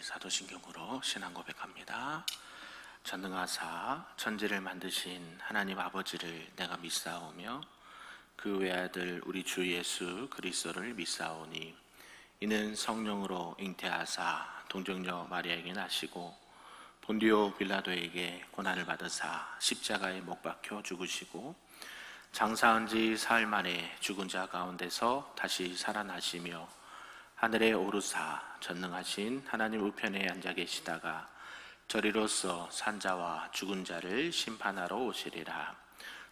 사도신경으로 신앙 고백합니다. 전능하사 천지를 만드신 하나님 아버지를 내가 믿사오며 그 외아들 우리 주 예수 그리스도를 믿사오니 이는 성령으로 잉태하사 동정녀 마리아에게 나시고 본디오 빌라도에게 고난을 받으사 십자가에 못 박혀 죽으시고 장사한 지 사흘 만에 죽은 자 가운데서 다시 살아나시며 하늘에 오르사 전능하신 하나님 우편에 앉아 계시다가 저리로서 산자와 죽은 자를 심판하러 오시리라.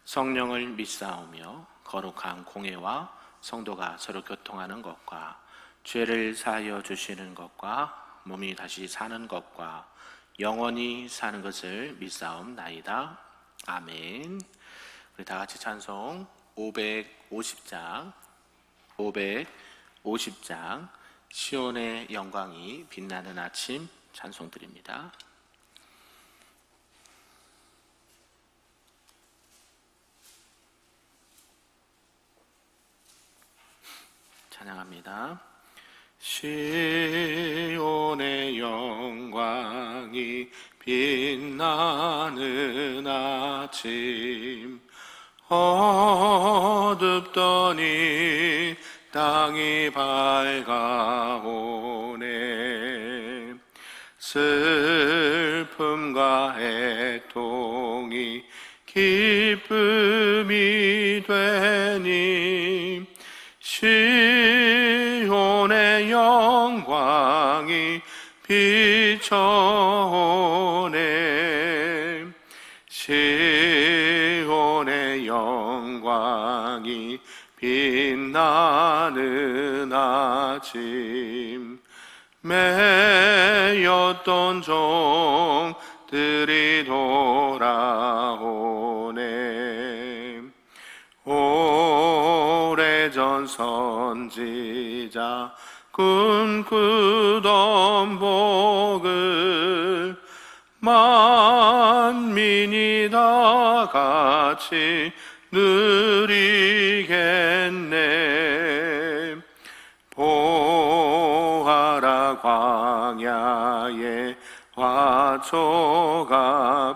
성령을 믿사오며 거룩한 공회와 성도가 서로 교통하는 것과 죄를 사하여 주시는 것과 몸이 다시 사는 것과 영원히 사는 것을 믿사옵나이다. 아멘. 우리 다 같이 찬송 550장 시온의 영광이 빛나는 아침 찬송 드립니다. 찬양합니다. 시온의 영광이 빛나는 아침 어둡더니 땅이 밝아오네. 슬픔과 애통이 기쁨이 되니 시온의 영광이 비춰오네. 시온의 영광이 빛나는 아침 매였던 종들이 돌아오네. 오래전 선지자 꿈꾸던 복을 만민이 다 같이 누리겠네. 보아라 광야에 화초가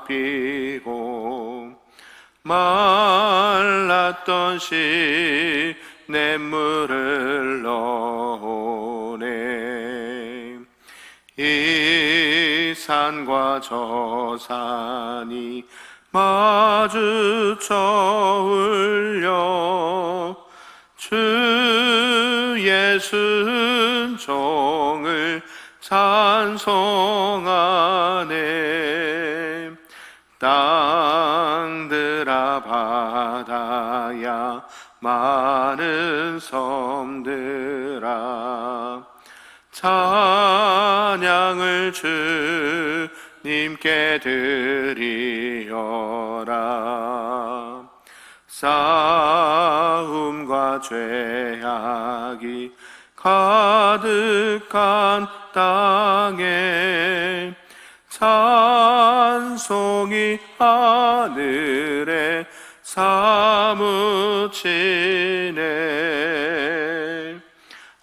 피고 말랐던 시냇물을 넣으네. 이 산과 저 산이 마주쳐 울려 주 예수 은총을 찬송하네. 땅들아 바다야 많은 섬들아 찬양을 주님께 드리어라. 싸움과 죄악이 가득한 땅에 찬송이 하늘에 사무치네.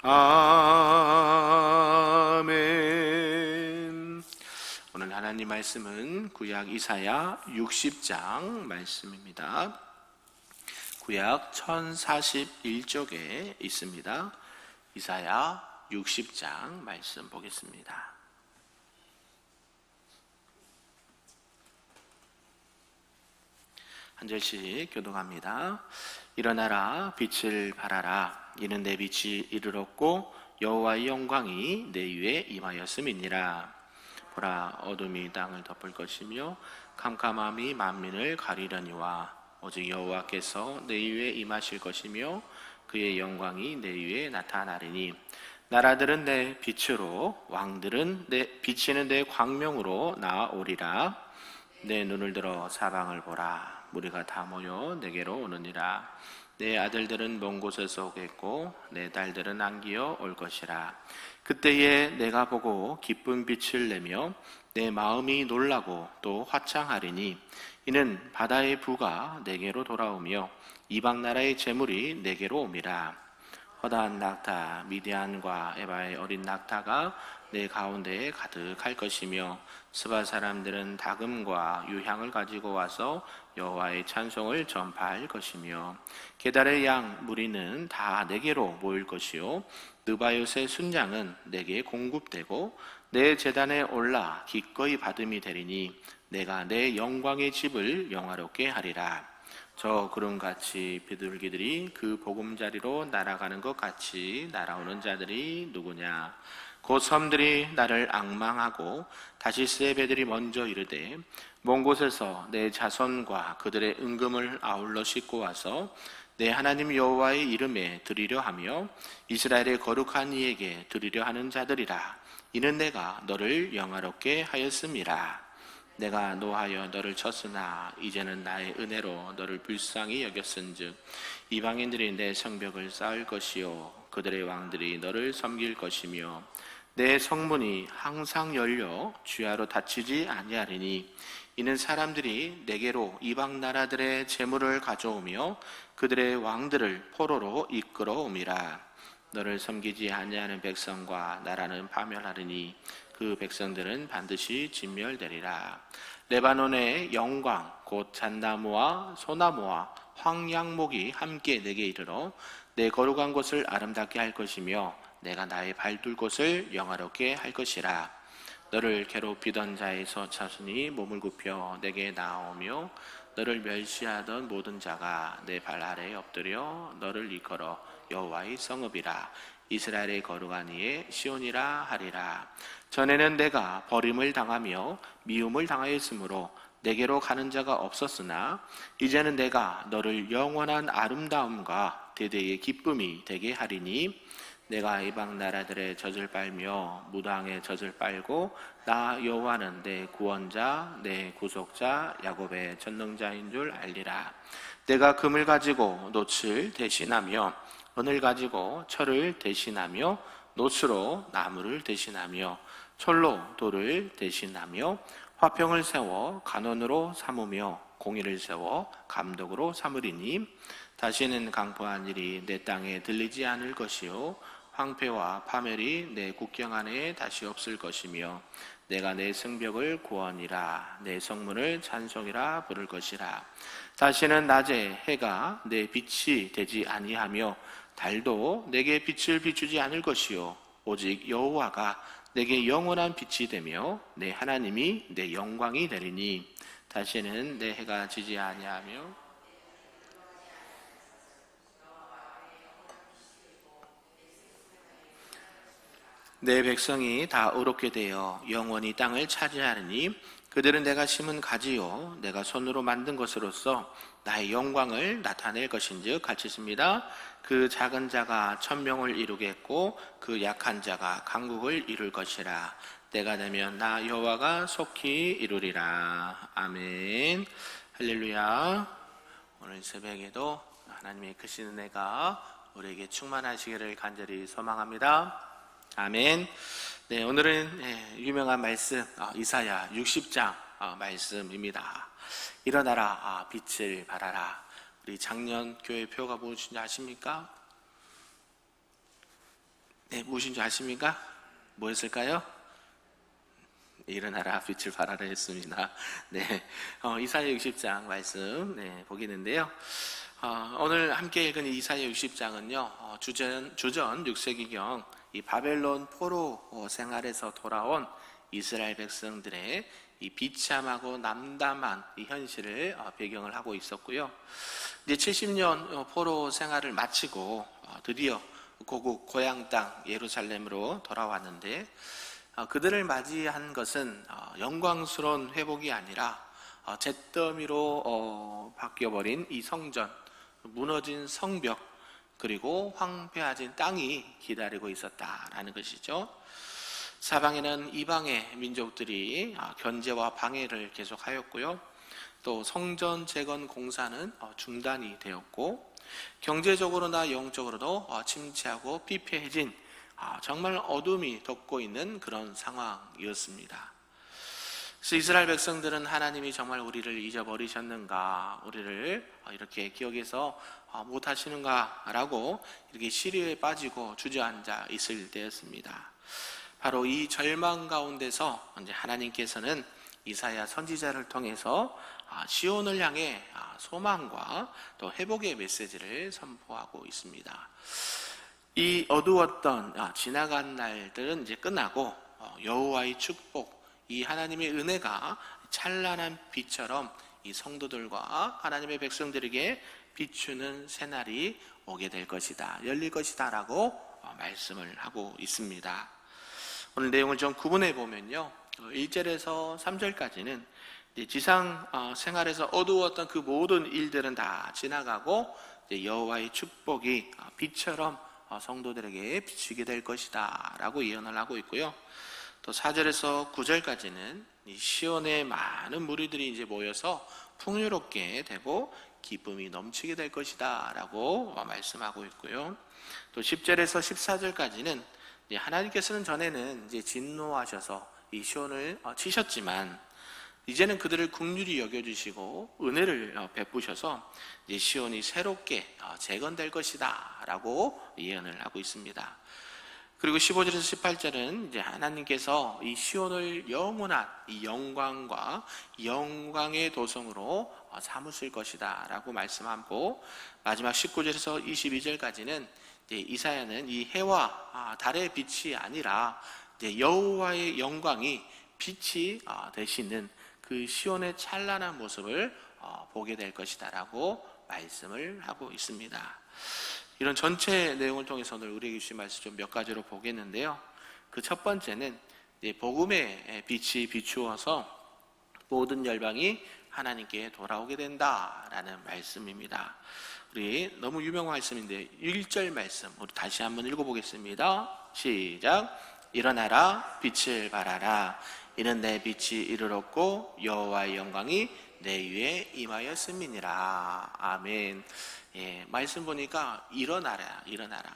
아멘. 오늘 하나님 말씀은 구약 이사야 60장 말씀입니다. 구약 1041쪽에 있습니다. 이사야 60장 말씀 보겠습니다. 한 절씩 교독합니다. 일어나라 빛을 발하라. 이는 내 빛이 이르렀고 여호와의 영광이 내 위에 임하였음이니라. 보라 어둠이 땅을 덮을 것이며 캄캄함이 만민을 가리려니와 오직 여호와께서 내 위에 임하실 것이며 그의 영광이 내 위에 나타나리니 나라들은 내 빛으로 왕들은 비치는 내 광명으로 나아오리라. 내 눈을 들어 사방을 보라. 무리가 다 모여 내게로 오느니라. 내 아들들은 먼 곳에서 오겠고 내 딸들은 안기어 올 것이라. 그때에 내가 보고 기쁜 빛을 내며 내 마음이 놀라고 또 화창하리니 이는 바다의 부가 내게로 돌아오며 이방 나라의 재물이 내게로 옴이라. 허다한 낙타 미디안과 에바의 어린 낙타가 내 가운데에 가득할 것이며 스바 사람들은 다금과 유향을 가지고 와서 여호와의 찬송을 전파할 것이며 게달의 양 무리는 다 내게로 모일 것이요 느바요의 순양은 내게 공급되고 내 제단에 올라 기꺼이 받음이 되리니 내가 내 영광의 집을 영화롭게 하리라. 저 구름같이 비둘기들이 그 보금자리로 날아가는 것 같이 날아오는 자들이 누구냐? 곧 섬들이 나를 앙망하고 다시스의 배들이 먼저 이르되 먼 곳에서 내 자손과 그들의 은금을 아울러 싣고 와서 내 하나님 여호와의 이름에 드리려 하며 이스라엘의 거룩한 이에게 드리려 하는 자들이라. 이는 내가 너를 영화롭게 하였음이라. 내가 노하여 너를 쳤으나 이제는 나의 은혜로 너를 불쌍히 여겼은즉 이방인들이 내 성벽을 쌓을 것이요 그들의 왕들이 너를 섬길 것이며 내 성문이 항상 열려 주야로 닫히지 아니하리니 이는 사람들이 내게로 이방 나라들의 재물을 가져오며 그들의 왕들을 포로로 이끌어옴이라. 너를 섬기지 아니하는 백성과 나라는 파멸하리니 그 백성들은 반드시 진멸되리라. 레바논의 영광 곧 잣나무와 소나무와 황양목이 함께 내게 이르러 내 거룩한 곳을 아름답게 할 것이며 내가 나의 발둘 곳을 영화롭게 할 것이라. 너를 괴롭히던 자의 서차순이 몸을 굽혀 내게 나오며 너를 멸시하던 모든 자가 내 발 아래에 엎드려 너를 이끌어 여호와의 성읍이라 이스라엘의 거룩한 이의 시온이라 하리라. 전에는 내가 버림을 당하며 미움을 당하였으므로 내게로 가는 자가 없었으나 이제는 내가 너를 영원한 아름다움과 대대의 기쁨이 되게 하리니 내가 이방 나라들의 젖을 빨며 무당의 젖을 빨고 나 여호와는 내 구원자 내 구속자 야곱의 전능자인 줄 알리라. 내가 금을 가지고 놋을 대신하며 은을 가지고 철을 대신하며 놋으로 나무를 대신하며 철로 돌을 대신하며 화평을 세워 간원으로 삼으며 공의를 세워 감독으로 삼으리니 다시는 강포한 일이 내 땅에 들리지 않을 것이요 황폐와 파멸이 내 국경 안에 다시 없을 것이며 내가 내 성벽을 구원이라 내 성문을 찬송이라 부를 것이라. 다시는 낮에 해가 내 빛이 되지 아니하며 달도 내게 빛을 비추지 않을 것이요 오직 여호와가 내게 영원한 빛이 되며 내 하나님이 내 영광이 되리니 다시는 내 해가 지지 아니하며 내 백성이 다 의롭게 되어 영원히 땅을 차지하리니 그들은 내가 심은 가지요 내가 손으로 만든 것으로서 나의 영광을 나타낼 것인즉 같이 있습니다. 그 작은 자가 천명을 이루겠고 그 약한 자가 강국을 이룰 것이라. 때가 되면 나 여호와가 속히 이루리라. 아멘. 할렐루야. 오늘 새벽에도 하나님의 크신 은혜가 우리에게 충만하시기를 간절히 소망합니다. 아멘. 네, 오늘은 유명한 말씀 이사야 60장 말씀입니다. 일어나라 빛을 발하라. 우리 작년 교회 표가 무엇인지 아십니까? 네, 무엇인지 아십니까? 뭐였을까요? 일어나라 빛을 발하라 했습니다. 네, 이사야 60장 말씀 보겠는데요. 오늘 함께 읽은 이사야 60장은요 주전 6세기경 이 바벨론 포로 생활에서 돌아온 이스라엘 백성들의 이 비참하고 남담한 이 현실을 배경을 하고 있었고요. 이제 70년 포로 생활을 마치고 드디어 고국 고향 땅 예루살렘으로 돌아왔는데 그들을 맞이한 것은 영광스러운 회복이 아니라 잿더미로 바뀌어버린 이 성전, 무너진 성벽, 그리고 황폐해진 땅이 기다리고 있었다라는 것이죠. 사방에는 이방의 민족들이 견제와 방해를 계속하였고요. 또 성전 재건 공사는 중단이 되었고 경제적으로나 영적으로도 침체하고 피폐해진 정말 어둠이 덮고 있는 그런 상황이었습니다. 그래서 이스라엘 백성들은 하나님이 정말 우리를 잊어버리셨는가, 우리를 이렇게 기억해서 못하시는가 라고 이렇게 시리에 빠지고 주저앉아 있을 때였습니다. 바로 이 절망 가운데서 이제 하나님께서는 이사야 선지자를 통해서 시온을 향해 소망과 또 회복의 메시지를 선포하고 있습니다. 이 어두웠던 지나간 날들은 이제 끝나고 여호와의 축복, 이 하나님의 은혜가 찬란한 빛처럼 이 성도들과 하나님의 백성들에게 비추는 새날이 오게 될 것이다, 열릴 것이다 라고 말씀을 하고 있습니다. 오늘 내용을 좀 구분해 보면요, 1절에서 3절까지는 지상 생활에서 어두웠던 그 모든 일들은 다 지나가고 여호와의 축복이 빛처럼 성도들에게 비추게 될 것이다 라고 예언을 하고 있고요, 또 4절에서 9절까지는 이 시온에 많은 무리들이 이제 모여서 풍요롭게 되고 기쁨이 넘치게 될 것이다 라고 말씀하고 있고요, 또 10절에서 14절까지는 하나님께서는 전에는 이제 진노하셔서 이 시온을 치셨지만 이제는 그들을 긍휼히 여겨주시고 은혜를 베푸셔서 이제 시온이 새롭게 재건될 것이다 라고 예언을 하고 있습니다. 그리고 15절에서 18절은 이제 하나님께서 이 시온을 영원한 이 영광과 영광의 도성으로 삼으실 것이다 라고 말씀하고, 마지막 19절에서 22절까지는 이사야는 이 해와 달의 빛이 아니라 여호와의 영광이 빛이 되시는 그 시온의 찬란한 모습을 보게 될 것이다 라고 말씀을 하고 있습니다. 이런 전체 내용을 통해서 오늘 우리에게 주신 말씀 좀 몇 가지로 보겠는데요, 그 첫 번째는 복음의 빛이 비추어서 모든 열방이 하나님께 돌아오게 된다라는 말씀입니다. 우리 너무 유명한 말씀인데 1절 말씀 우리 다시 한번 읽어보겠습니다. 시작. 일어나라 빛을 발하라, 이는 내 빛이 이르렀고 여호와의 영광이 내 위에 임하였음이니라. 아멘. 말씀 보니까 일어나라, 일어나라,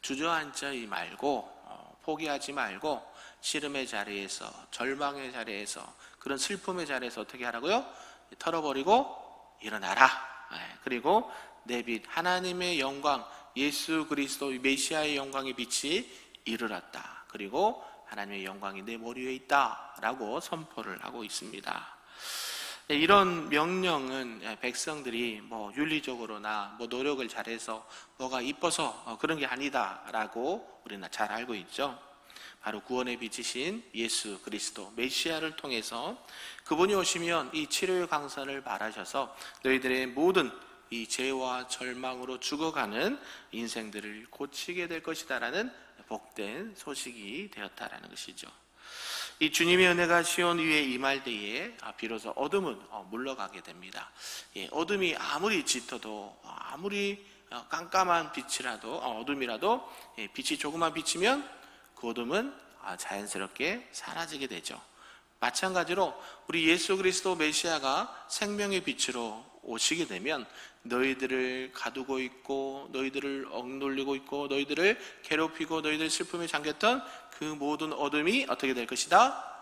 주저앉지 말고 포기하지 말고 시름의 자리에서, 절망의 자리에서, 그런 슬픔의 자리에서 어떻게 하라고요? 털어버리고 일어나라. 그리고 내 빛, 하나님의 영광, 예수 그리스도 메시아의 영광의 빛이 이르렀다. 그리고 하나님의 영광이 내 머리 위에 있다 라고 선포를 하고 있습니다. 이런 명령은 백성들이 뭐 윤리적으로나 뭐 노력을 잘해서 뭐가 이뻐서 그런 게 아니다 라고 우리는 잘 알고 있죠. 바로 구원의 빛이신 예수 그리스도 메시아를 통해서 그분이 오시면 이 치료의 강선을 바라셔서 너희들의 모든 이 죄와 절망으로 죽어가는 인생들을 고치게 될 것이다 라는 복된 소식이 되었다라는 것이죠. 이 주님의 은혜가 시온 위에 임할 때에 비로소 어둠은 물러가게 됩니다. 어둠이 아무리 짙어도, 아무리 깜깜한 빛이라도, 어둠이라도 빛이 조금만 비치면 그 어둠은 자연스럽게 사라지게 되죠. 마찬가지로 우리 예수 그리스도 메시아가 생명의 빛으로 오시게 되면 너희들을 가두고 있고, 너희들을 억눌리고 있고, 너희들을 괴롭히고, 너희들 슬픔에 잠겼던 그 모든 어둠이 어떻게 될 것이다?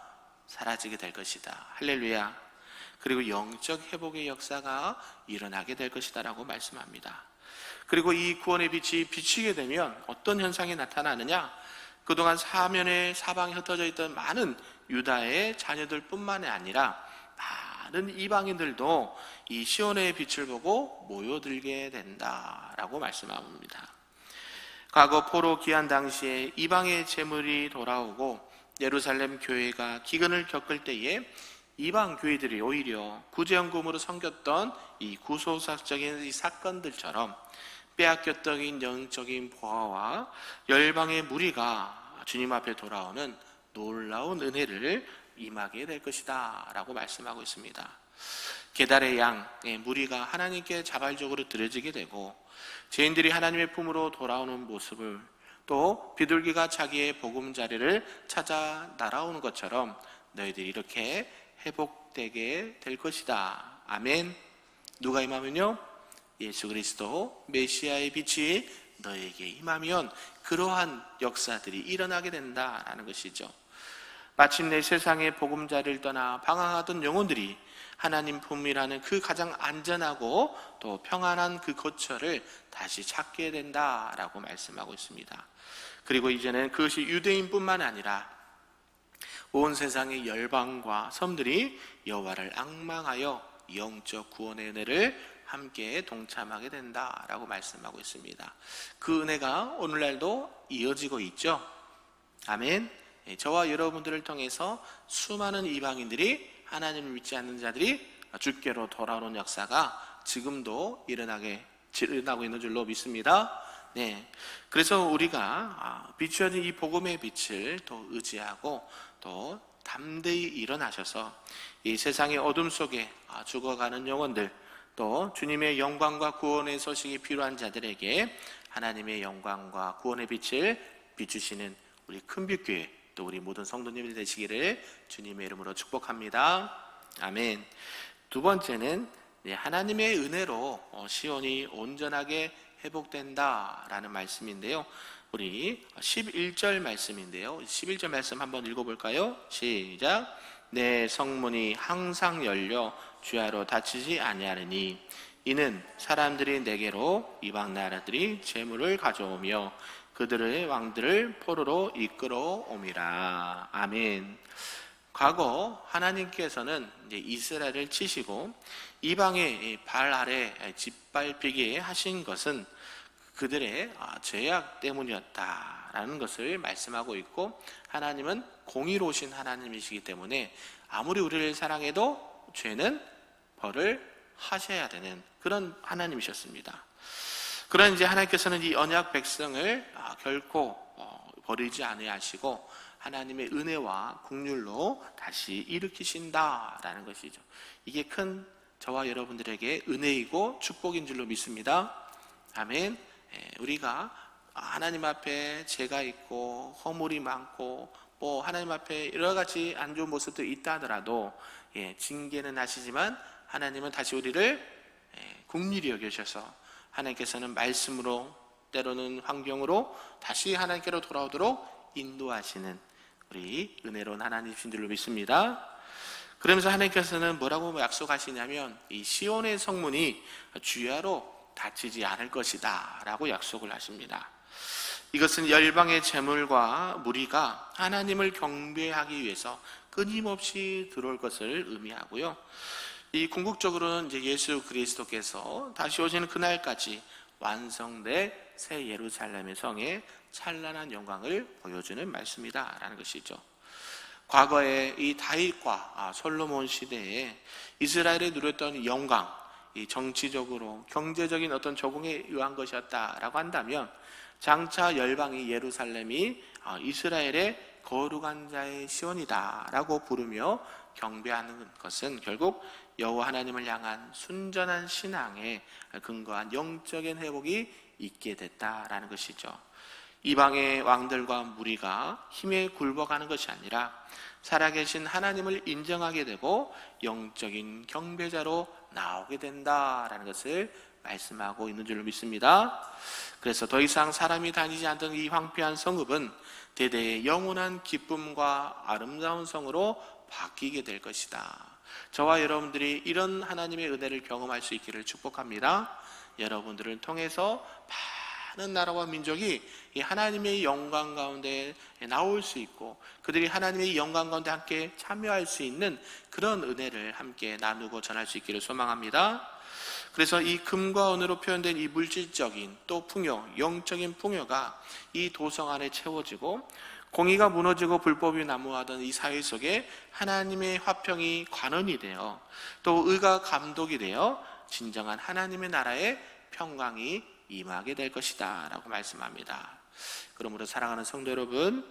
사라지게 될 것이다. 할렐루야. 그리고 영적 회복의 역사가 일어나게 될 것이다 라고 말씀합니다. 그리고 이 구원의 빛이 비치게 되면 어떤 현상이 나타나느냐? 그동안 사면에 사방에 흩어져 있던 많은 유다의 자녀들 뿐만이 아니라 많은 이방인들도 이 시온의 빛을 보고 모여들게 된다라고 말씀합니다. 과거 포로 귀환 당시에 이방의 재물이 돌아오고 예루살렘 교회가 기근을 겪을 때에 이방 교회들이 오히려 구제연금으로 섬겼던 이 구소사적인 이 사건들처럼 빼앗겼던 영적인 보화와 열방의 무리가 주님 앞에 돌아오는 놀라운 은혜를 임하게 될 것이다 라고 말씀하고 있습니다. 게달의 양의 무리가 하나님께 자발적으로 드려지게 되고 죄인들이 하나님의 품으로 돌아오는 모습을, 또 비둘기가 자기의 보금자리를 찾아 날아오는 것처럼 너희들이 이렇게 회복되게 될 것이다. 아멘. 누가 임하면요? 예수 그리스도 메시아의 빛이 너에게 임하면 그러한 역사들이 일어나게 된다라는 것이죠. 마침내 세상의 보금자리를 떠나 방황하던 영혼들이 하나님 품이라는 그 가장 안전하고 또 평안한 그 거처를 다시 찾게 된다라고 말씀하고 있습니다. 그리고 이제는 그것이 유대인뿐만 아니라 온 세상의 열방과 섬들이 여호와를 앙망하여 영적 구원의 은혜를 함께 동참하게 된다라고 말씀하고 있습니다. 그 은혜가 오늘날도 이어지고 있죠. 아멘. 저와 여러분들을 통해서 수많은 이방인들이 하나님을 믿지 않는 자들이 주께로 돌아오는 역사가 지금도 일어나고 있는 줄로 믿습니다. 네, 그래서 우리가 비추어진 이 복음의 빛을 또 의지하고 또 담대히 일어나셔서 이 세상의 어둠 속에 죽어가는 영혼들, 또 주님의 영광과 구원의 소식이 필요한 자들에게 하나님의 영광과 구원의 빛을 비추시는 우리 큰빛교회, 또 우리 모든 성도님들 되시기를 주님의 이름으로 축복합니다. 아멘. 두 번째는 하나님의 은혜로 시온이 온전하게 회복된다라는 말씀인데요. 우리 11절 말씀인데요. 11절 말씀 한번 읽어볼까요? 시작. 내 성문이 항상 열려 주야로 닫히지 아니하리니 이는 사람들이 내게로 이방 나라들이 재물을 가져오며 그들의 왕들을 포로로 이끌어옴이라. 아멘. 과거 하나님께서는 이제 이스라엘을 치시고 이방의 발 아래 짓밟히게 하신 것은 그들의 죄악 때문이었다라는 것을 말씀하고 있고, 하나님은 공의로우신 하나님이시기 때문에 아무리 우리를 사랑해도 죄는 벌을 하셔야 되는 그런 하나님이셨습니다. 그러나 이제 하나님께서는 이 언약 백성을 결코 버리지 아니하시고 하나님의 은혜와 긍휼로 다시 일으키신다라는 것이죠. 이게 큰 저와 여러분들에게 은혜이고 축복인 줄로 믿습니다. 아멘. 우리가 하나님 앞에 죄가 있고 허물이 많고 뭐 하나님 앞에 여러 가지 안 좋은 모습도 있다 하더라도 징계는 하시지만 하나님은 다시 우리를 긍휼히 여기셔서 하나님께서는 말씀으로 때로는 환경으로 다시 하나님께로 돌아오도록 인도하시는 우리 은혜로운 하나님이신 줄로 믿습니다. 그러면서 하나님께서는 뭐라고 약속하시냐면 이 시온의 성문이 주야로 닫히지 않을 것이다 라고 약속을 하십니다. 이것은 열방의 재물과 무리가 하나님을 경배하기 위해서 끊임없이 들어올 것을 의미하고요. 이 궁극적으로는 이제 예수 그리스도께서 다시 오시는 그날까지 완성될 새 예루살렘의 성에 찬란한 영광을 보여주는 말씀이다라는 것이죠. 과거에 이 다윗과 솔로몬 시대에 이스라엘이 누렸던 영광, 이 정치적으로 경제적인 어떤 적응에 의한 것이었다라고 한다면 장차 열방이 예루살렘이 이스라엘의 거룩한 자의 시온이다라고 부르며 경배하는 것은 결국 여호와 하나님을 향한 순전한 신앙에 근거한 영적인 회복이 있게 됐다라는 것이죠. 이방의 왕들과 무리가 힘에 굴복하는 것이 아니라 살아계신 하나님을 인정하게 되고 영적인 경배자로 나오게 된다라는 것을 말씀하고 있는 줄로 믿습니다. 그래서 더 이상 사람이 다니지 않던 이 황폐한 성읍은 대대의 영원한 기쁨과 아름다운 성으로 바뀌게 될 것이다. 저와 여러분들이 이런 하나님의 은혜를 경험할 수 있기를 축복합니다. 여러분들을 통해서 많은 나라와 민족이 이 하나님의 영광 가운데 나올 수 있고 그들이 하나님의 영광 가운데 함께 참여할 수 있는 그런 은혜를 함께 나누고 전할 수 있기를 소망합니다. 그래서 이 금과 은으로 표현된 이 물질적인 또 풍요, 영적인 풍요가 이 도성 안에 채워지고 공의가 무너지고 불법이 난무하던 이 사회 속에 하나님의 화평이 관원이 되어 또 의가 감독이 되어 진정한 하나님의 나라의 평강이 임하게 될 것이다 라고 말씀합니다. 그러므로 사랑하는 성도 여러분,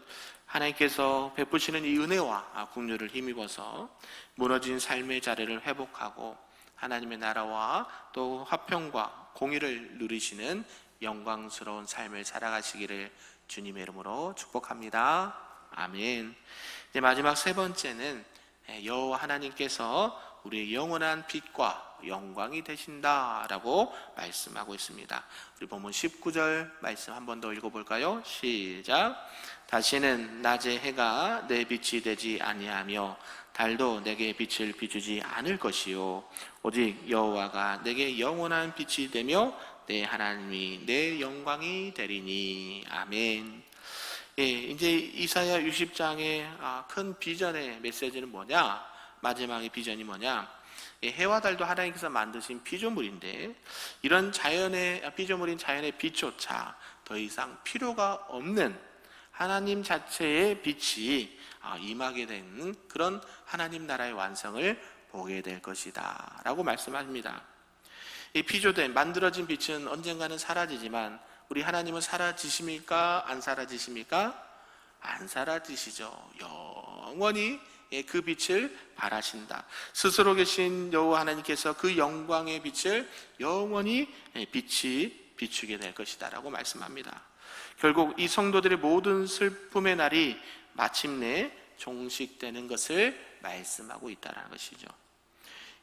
하나님께서 베푸시는 이 은혜와 긍휼을 힘입어서 무너진 삶의 자리를 회복하고 하나님의 나라와 또 화평과 공의를 누리시는 영광스러운 삶을 살아가시기를 주님의 이름으로 축복합니다. 아멘. 이제 마지막 세 번째는 여호와 하나님께서 우리의 영원한 빛과 영광이 되신다라고 말씀하고 있습니다. 우리 본문 19절 말씀 한 번 더 읽어볼까요? 시작. 다시는 낮에 해가 내 빛이 되지 아니하며 달도 내게 빛을 비추지 않을 것이요 오직 여호와가 내게 영원한 빛이 되며 내 하나님이 내 영광이 되리니. 아멘. 이제 이사야 60장의 큰 비전의 메시지는 뭐냐? 마지막의 비전이 뭐냐? 해와 달도 하나님께서 만드신 피조물인데 이런 피조물인 자연의 빛조차 더 이상 필요가 없는 하나님 자체의 빛이 임하게 되는 그런 하나님 나라의 완성을 보게 될 것이다 라고 말씀합니다. 이 피조된 만들어진 빛은 언젠가는 사라지지만 우리 하나님은 사라지십니까? 안 사라지십니까? 안 사라지시죠. 영원히 그 빛을 발하신다. 스스로 계신 여호와 하나님께서 그 영광의 빛을 영원히 비추게 될 것이다 라고 말씀합니다. 결국 이 성도들의 모든 슬픔의 날이 마침내 종식되는 것을 말씀하고 있다는 것이죠.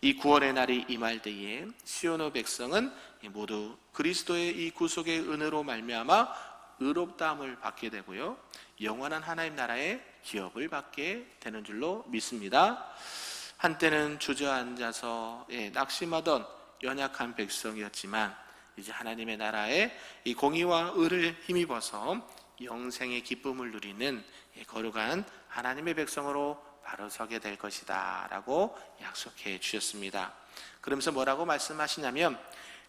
이 구원의 날이 임할 때에 시온의 백성은 모두 그리스도의 이 구속의 은혜로 말미암아 의롭다함을 받게 되고요, 영원한 하나님 나라의 기업을 받게 되는 줄로 믿습니다. 한때는 주저앉아서 낙심하던 연약한 백성이었지만 이제 하나님의 나라의 이 공의와 의를 힘입어서 영생의 기쁨을 누리는 거룩한 하나님의 백성으로 바로 서게 될 것이다 라고 약속해 주셨습니다. 그러면서 뭐라고 말씀하시냐면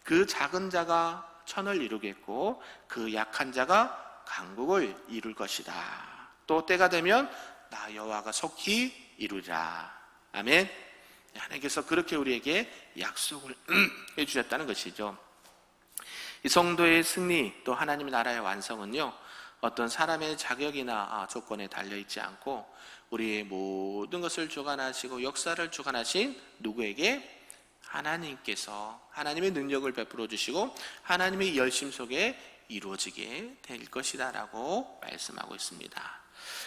그 작은 자가 천을 이루겠고 그 약한 자가 강국을 이룰 것이다. 또 때가 되면 나 여호와가 속히 이루리라. 아멘. 하나님께서 그렇게 우리에게 약속을 해 주셨다는 것이죠. 이 성도의 승리 또 하나님의 나라의 완성은요, 어떤 사람의 자격이나 조건에 달려있지 않고 우리의 모든 것을 주관하시고 역사를 주관하신 누구에게? 하나님께서 하나님의 능력을 베풀어 주시고 하나님의 열심 속에 이루어지게 될 것이다 라고 말씀하고 있습니다.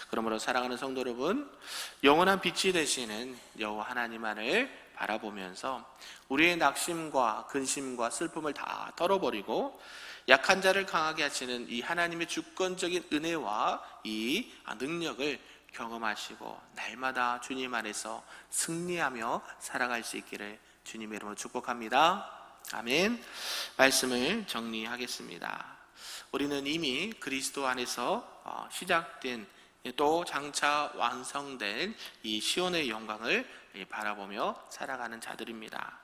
그러므로 사랑하는 성도 여러분, 영원한 빛이 되시는 여호와 하나님만을 바라보면서 우리의 낙심과 근심과 슬픔을 다 털어버리고 약한 자를 강하게 하시는 이 하나님의 주권적인 은혜와 이 능력을 경험하시고 날마다 주님 안에서 승리하며 살아갈 수 있기를 주님의 이름으로 축복합니다. 아멘. 말씀을 정리하겠습니다. 우리는 이미 그리스도 안에서 시작된 또 장차 완성될 이 시온의 영광을 바라보며 살아가는 자들입니다.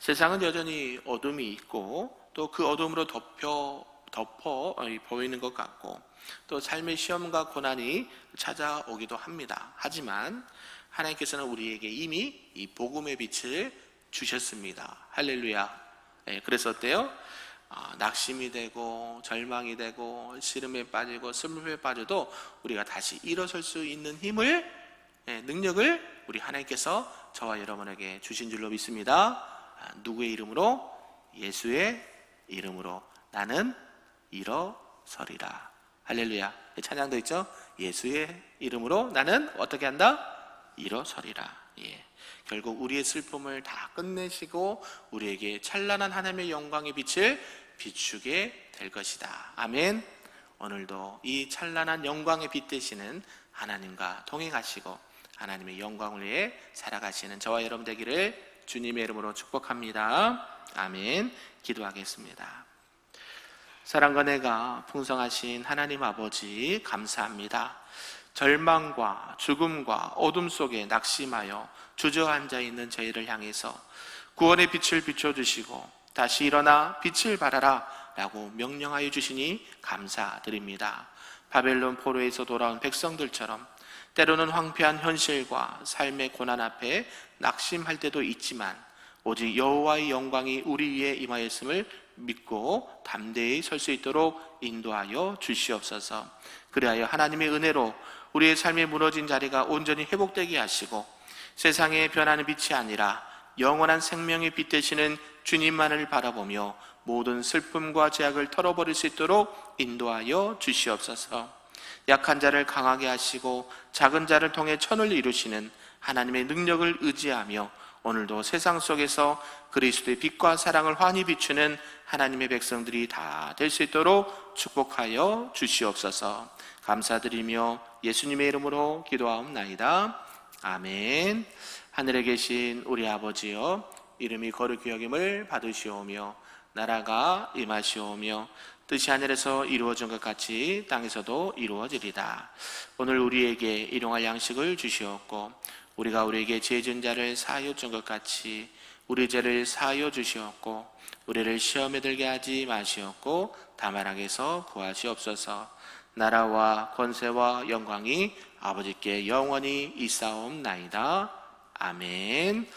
세상은 여전히 어둠이 있고 또 그 어둠으로 덮어 보이는 것 같고 또 삶의 시험과 고난이 찾아오기도 합니다. 하지만 하나님께서는 우리에게 이미 이 복음의 빛을 주셨습니다. 할렐루야. 그래서 어때요? 낙심이 되고 절망이 되고 시름에 빠지고 슬픔에 빠져도 우리가 다시 일어설 수 있는 힘을, 능력을 우리 하나님께서 저와 여러분에게 주신 줄로 믿습니다. 누구의 이름으로? 예수의 이름으로 나는 일어서리라. 할렐루야. 찬양도 있죠? 예수의 이름으로 나는 어떻게 한다? 일어서리라. 결국 우리의 슬픔을 다 끝내시고 우리에게 찬란한 하나님의 영광의 빛을 비추게 될 것이다. 아멘. 오늘도 이 찬란한 영광의 빛 되시는 하나님과 동행하시고 하나님의 영광을 위해 살아가시는 저와 여러분 되기를 주님의 이름으로 축복합니다. 아멘. 기도하겠습니다. 사랑과 은혜가 풍성하신 하나님 아버지 감사합니다. 절망과 죽음과 어둠 속에 낙심하여 주저앉아 있는 저희를 향해서 구원의 빛을 비춰주시고 다시 일어나 빛을 발하라 라고 명령하여 주시니 감사드립니다. 바벨론 포로에서 돌아온 백성들처럼 때로는 황폐한 현실과 삶의 고난 앞에 낙심할 때도 있지만 오직 여호와의 영광이 우리 위에 임하였음을 믿고 담대히 설 수 있도록 인도하여 주시옵소서. 그리하여 하나님의 은혜로 우리의 삶이 무너진 자리가 온전히 회복되게 하시고 세상에 변하는 빛이 아니라 영원한 생명의 빛 되시는 주님만을 바라보며 모든 슬픔과 죄악을 털어버릴 수 있도록 인도하여 주시옵소서. 약한 자를 강하게 하시고 작은 자를 통해 천을 이루시는 하나님의 능력을 의지하며 오늘도 세상 속에서 그리스도의 빛과 사랑을 환히 비추는 하나님의 백성들이 다 될 수 있도록 축복하여 주시옵소서. 감사드리며 예수님의 이름으로 기도하옵나이다. 아멘. 하늘에 계신 우리 아버지여, 이름이 거룩히 여김을 받으시오며 나라가 임하시오며 뜻이 하늘에서 이루어진 것 같이 땅에서도 이루어지리다. 오늘 우리에게 일용할 양식을 주시옵고 우리가 우리에게 죄 지은 자를 사하여 준 것 같이 우리 죄를 사하여 주시옵고 우리를 시험에 들게 하지 마시옵고 다만 악에서 구하시옵소서. 나라와 권세와 영광이 아버지께 영원히 있사옵나이다. 아멘.